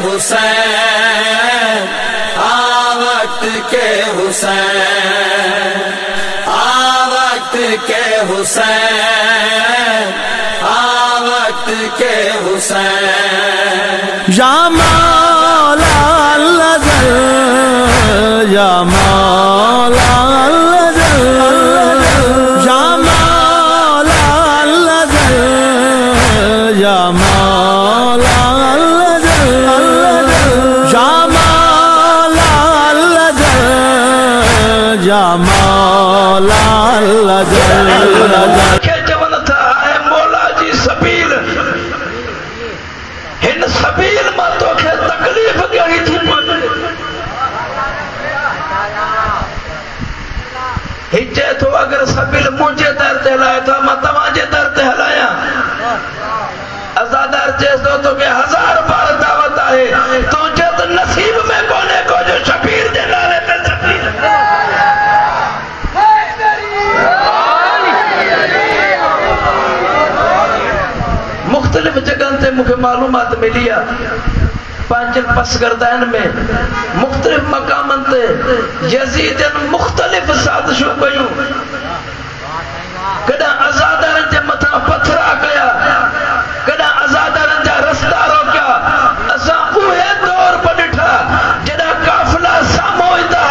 حسین آ وقت کے حسین آ وقت کے حسین آ وقت کے حسین یا مولا الذل یا مولا الذل یا مولا الذل یا مولا الذل یا مولا الذل یا مولا الذل کہ جون تھا اے مولا جی سبیل ہن سبیل ما تو کے تکلیف گئی تھی ہچے تو اگر سبیل مجھے در تے ہلایا تھا میں تماجے در تے ہلایا ازادار چیز تو کہ 1000 بار دعوت آئے تو جد نصیب میں کونے کو جو شبیر دے نالے تے سبیل مختلف جگہ تے مجھے معلومات ملیا پانچل پسگردین میں مختلف مقامن تے یزیدن مختلف سازشوں کیوں کدا آزادارن جے متھا پتھرا کیا کدا آزادارن جا رستہ روکیا اساں اوہے دور پر ڈٹھا جدا قافلہ ساموئیتا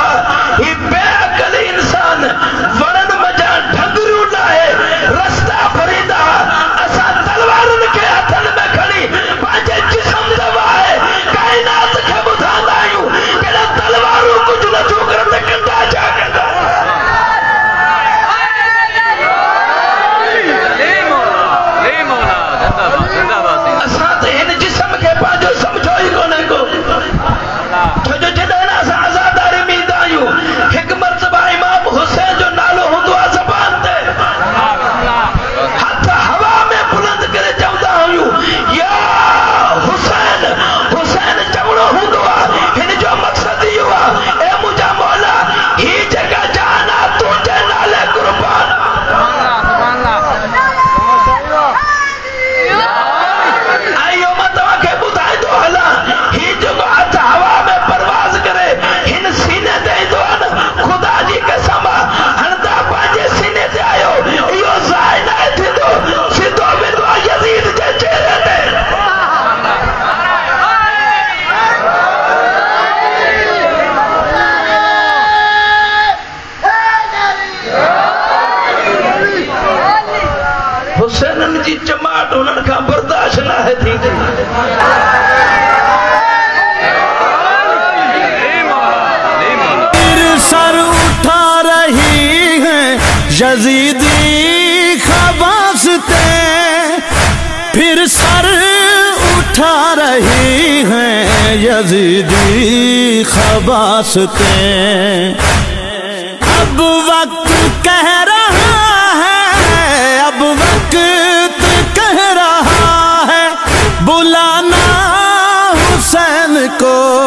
ہی بے عقل انسان ورن مجا ڈھنگرو لائے رستہ فریدہ اساں تلوارن کے ہتھن میں کھڑی پانچے جسم دوائے کائنات کے بدھا دائیوں کدا تلواروں کچھ نہ چوکر تے کٹا جا کر حسینن جی چماٹ انہن کا برداشت نہ ہے تھی پھر سر اٹھا رہی ہیں یزیدی خباستیں پھر سر اٹھا رہی ہیں یزیدی خباستیں اب وقت کہہ رہا ہے اب وقت کہہ رہا ہے بلانا حسین کو